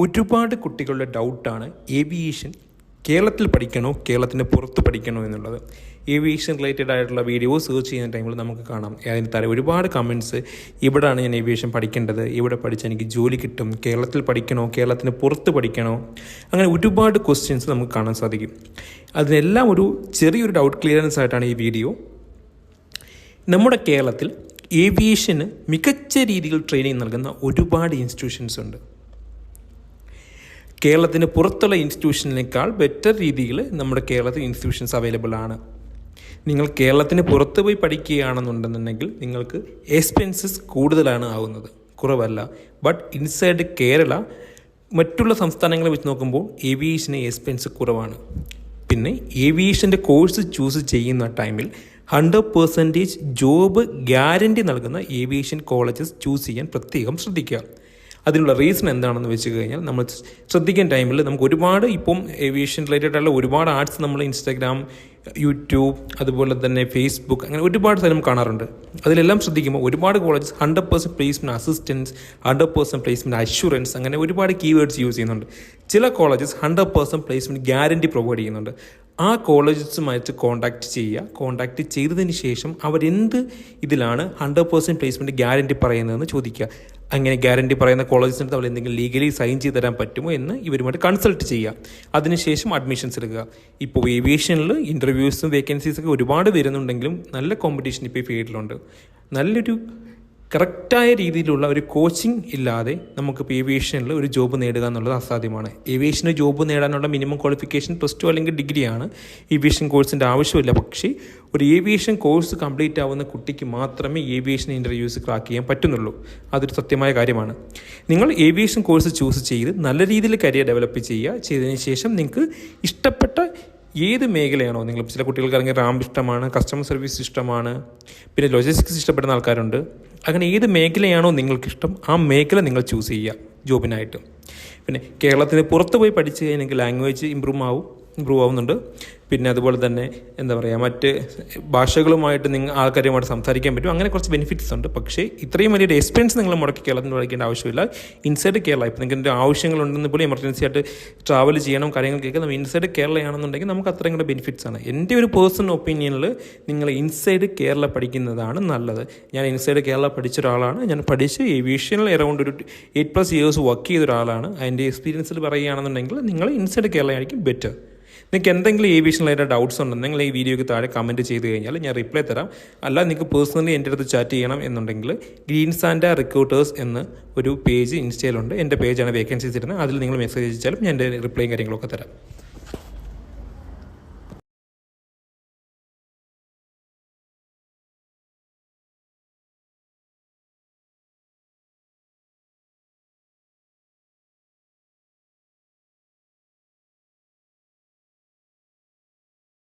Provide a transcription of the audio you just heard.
ഒരുപാട് കുട്ടികളുടെ ഡൗട്ടാണ് ഏവിയേഷൻ കേരളത്തിൽ പഠിക്കണോ കേരളത്തിന് പുറത്ത് പഠിക്കണോ എന്നുള്ളത്. ഏവിയേഷൻ റിലേറ്റഡ് ആയിട്ടുള്ള വീഡിയോ സെർച്ച് ചെയ്യുന്ന ടൈമിൽ നമുക്ക് കാണാം അതിന് താഴെ ഒരുപാട് കമൻറ്റ്സ്. ഇവിടെയാണ് ഞാൻ ഏവിയേഷൻ പഠിക്കേണ്ടത്, ഇവിടെ പഠിച്ചാൽ എനിക്ക് ജോലി കിട്ടും, കേരളത്തിൽ പഠിക്കണോ കേരളത്തിന് പുറത്ത് പഠിക്കണോ, അങ്ങനെ ഒരുപാട് ക്വസ്റ്റ്യൻസ് നമുക്ക് കാണാൻ സാധിക്കും. അതിനെല്ലാം ഒരു ചെറിയൊരു ഡൗട്ട് ക്ലിയറൻസ് ആയിട്ടാണ് ഈ വീഡിയോ. നമ്മുടെ കേരളത്തിൽ ഏവിയേഷന് മികച്ച രീതിയിൽ ട്രെയിനിങ് നൽകുന്ന ഒരുപാട് ഇൻസ്റ്റിറ്റ്യൂഷൻസ് ഉണ്ട്. കേരളത്തിന് പുറത്തുള്ള ഇൻസ്റ്റിറ്റ്യൂഷനേക്കാൾ ബെറ്റർ രീതിയിൽ നമ്മുടെ കേരളത്തിൽ ഇൻസ്റ്റിറ്റ്യൂഷൻസ് അവൈലബിൾ ആണ്. നിങ്ങൾ കേരളത്തിന് പുറത്ത് പോയി പഠിക്കുകയാണെന്നുണ്ടെന്നുണ്ടെങ്കിൽ നിങ്ങൾക്ക് എക്സ്പെൻസസ് കൂടുതലാണ് ആവുന്നത്, കുറവല്ല. ബട്ട് ഇൻസൈഡ് കേരള മറ്റുള്ള സംസ്ഥാനങ്ങളെ വെച്ച് നോക്കുമ്പോൾ ഏവിയേഷന് എക്സ്പെൻസ് കുറവാണ്. പിന്നെ ഏവിയേഷൻ്റെ കോഴ്സ് ചൂസ് ചെയ്യുന്ന ടൈമിൽ 100% ജോബ് ഗ്യാരണ്ടി നൽകുന്ന ഏവിയേഷൻ കോളേജസ് ചൂസ് ചെയ്യാൻ പ്രത്യേകം ശ്രദ്ധിക്കുക. അതിനുള്ള റീസൺ എന്താണെന്ന് വെച്ച് കഴിഞ്ഞാൽ, നമ്മൾ ശ്രദ്ധിക്കുന്ന ടൈമിൽ നമുക്ക് ഒരുപാട് ഇപ്പം ഏവിയേഷൻ റിലേറ്റഡ് ആയിട്ടുള്ള ഒരുപാട് ആർട്സ് നമ്മൾ ഇൻസ്റ്റാഗ്രാം, യൂട്യൂബ്, അതുപോലെ തന്നെ ഫേസ്ബുക്ക്, അങ്ങനെ ഒരുപാട് സ്ഥലം കാണാറുണ്ട്. അതിലെല്ലാം ശ്രദ്ധിക്കുമ്പോൾ ഒരുപാട് colleges 100% placement assistance, 100% placement assurance, അങ്ങനെ ഒരുപാട് കീവേഡ്സ് യൂസ് ചെയ്യുന്നുണ്ട്. ചില കോളേജസ് 100% പ്ലേസ്മെൻറ്റ് ഗ്യാരണ്ടി പ്രൊവൈഡ് ചെയ്യുന്നുണ്ട്. ആ കോളേജസുമായിട്ട് കോൺടാക്റ്റ് ചെയ്തതിന് ശേഷം അവരെന്ത് ഇതിലാണ് 100% പ്ലേസ്മെൻറ്റ് ഗ്യാരണ്ടി പറയുന്നതെന്ന് ചോദിക്കുക. അങ്ങനെ ഗ്യാരണ്ടി പറയുന്ന കോളേജസിന് അവർ എന്തെങ്കിലും ലീഗലി സൈൻ ചെയ്ത് തരാൻ പറ്റുമോ എന്ന് ഇവരുമായിട്ട് കൺസൾട്ട് ചെയ്യുക. അതിനുശേഷം അഡ്മിഷൻസ് എടുക്കുക. ഇപ്പോൾ ഏവിയേഷനിൽ ഇൻ്റർവ്യൂസും വേക്കൻസീസൊക്കെ ഒരുപാട് വരുന്നുണ്ടെങ്കിലും നല്ല കോമ്പറ്റീഷൻ ഇപ്പോൾ ഈ ഫീൽഡിലുണ്ട്. നല്ലൊരു കറക്റ്റായ രീതിയിലുള്ള ഒരു കോച്ചിങ് ഇല്ലാതെ നമുക്കിപ്പോൾ ഏവിയേഷനിൽ ഒരു ജോബ് നേടുക എന്നുള്ളത് അസാധ്യമാണ്. ഏവിയേഷന് ജോബ് നേടാനുള്ള മിനിമം ക്വാളിഫിക്കേഷൻ +2 അല്ലെങ്കിൽ ഡിഗ്രിയാണ്. ഏവിയേഷൻ കോഴ്സിൻ്റെ ആവശ്യമില്ല. പക്ഷേ ഒരു ഏവിയേഷൻ കോഴ്സ് കംപ്ലീറ്റ് ആവുന്ന കുട്ടിക്ക് മാത്രമേ ഏവിയേഷൻ ഇൻ്റർവ്യൂസ് ക്രാക്ക് ചെയ്യാൻ പറ്റുന്നുള്ളൂ. അതൊരു സത്യമായ കാര്യമാണ്. നിങ്ങൾ ഏവിയേഷൻ കോഴ്സ് ചൂസ് ചെയ്ത് നല്ല രീതിയിൽ കരിയർ ഡെവലപ്പ് ചെയ്തതിന് ശേഷം നിങ്ങൾക്ക് ഇഷ്ടപ്പെട്ട ഏത് മേഖലയാണോ, നിങ്ങൾ ചില കുട്ടികൾക്ക് ഇറങ്ങിയ റാമ്പ് ഇഷ്ടമാണ്, കസ്റ്റമർ സർവീസ് ഇഷ്ടമാണ്, പിന്നെ ലോജിസ്റ്റിക്സ് ഇഷ്ടപ്പെടുന്ന ആൾക്കാരുണ്ട്. അങ്ങനെ ഏത് മേഖലയാണോ നിങ്ങൾക്കിഷ്ടം ആ മേഖല നിങ്ങൾ ചൂസ് ചെയ്യുക ജോബിനായിട്ട്. പിന്നെ കേരളത്തിന് പുറത്ത് പോയി പഠിച്ച് കഴിഞ്ഞെങ്കിൽ ലാംഗ്വേജ് ഇമ്പ്രൂവ് ആവുന്നുണ്ട്. പിന്നെ അതുപോലെ തന്നെ എന്താ പറയുക, മറ്റ് ഭാഷകളുമായിട്ട് ആൾക്കാരുമായിട്ട് സംസാരിക്കാൻ പറ്റും. അങ്ങനെ കുറച്ച് ബെനിഫിറ്റ്സ് ഉണ്ട്. പക്ഷേ ഇത്രയും വലിയൊരു എക്സ്പെൻസ് നിങ്ങൾ മുടക്കി കേരളത്തിൽ പഠിക്കേണ്ട ആവശ്യമില്ല. ഇൻസൈഡ് കേരള, ഇപ്പോൾ നിങ്ങൾക്ക് ആവശ്യങ്ങളുണ്ടെന്ന് പോലും എമർജൻസി ആയിട്ട് ട്രാവൽ ചെയ്യണം, കാര്യങ്ങൾക്കൊക്കെ നമ്മൾ ഇൻസൈഡ് കേരളയാണെന്നുണ്ടെങ്കിൽ നമുക്ക് അത്രയും കൂടെ ബെനിഫിറ്റ്സ് ആണ്. എൻ്റെ ഒരു പേഴ്സണൽ ഒപ്പീനിയനിൽ നിങ്ങൾ ഇൻസൈഡ് കേരള പഠിക്കുന്നതാണ് നല്ലത്. ഞാൻ ഇൻസൈഡ് കേരള പഠിച്ച ഒരാളാണ്. ഞാൻ പഠിച്ച് ഏവിയേഷനിൽ അറൗണ്ട് ഒരു 8+ ഇയേഴ്സ് വർക്ക് ചെയ്ത ഒരാളാണ്. അതിൻ്റെ എക്സ്പീരിയൻസിൽ പറയുകയാണെന്നുണ്ടെങ്കിൽ നിങ്ങൾ ഇൻസൈഡ് കേരളയായിരിക്കും ബെറ്റർ. നിങ്ങൾക്ക് എന്തെങ്കിലും ഏവിയേഷൻ റിലേറ്റഡ് ഡൗട്ട്സ് ഉണ്ടെങ്കിൽ ഈ വീഡിയോയ്ക്ക് താഴെ കമൻറ്റ് ചെയ്ത് കഴിഞ്ഞാൽ ഞാൻ റിപ്ലൈ തരാം. അല്ല നിങ്ങൾക്ക് പേഴ്സണലി എൻ്റെ അടുത്ത് ചാറ്റ് ചെയ്യണം എന്നുണ്ടെങ്കിൽ ഗ്രീൻ സാൻഡ റിക്രൂട്ടേഴ്സ് എന്ന് ഒരു പേജ് ഇൻസ്റ്റയിലുണ്ട്. എൻ്റെ പേജാണ് വേക്കൻസീസ് ഇടുന്നത്. അതിൽ നിങ്ങൾ മെസ്സേജ് അയച്ചാലും ഞാൻ എൻ്റെ റിപ്ലൈയും കാര്യങ്ങളൊക്കെ തരാം.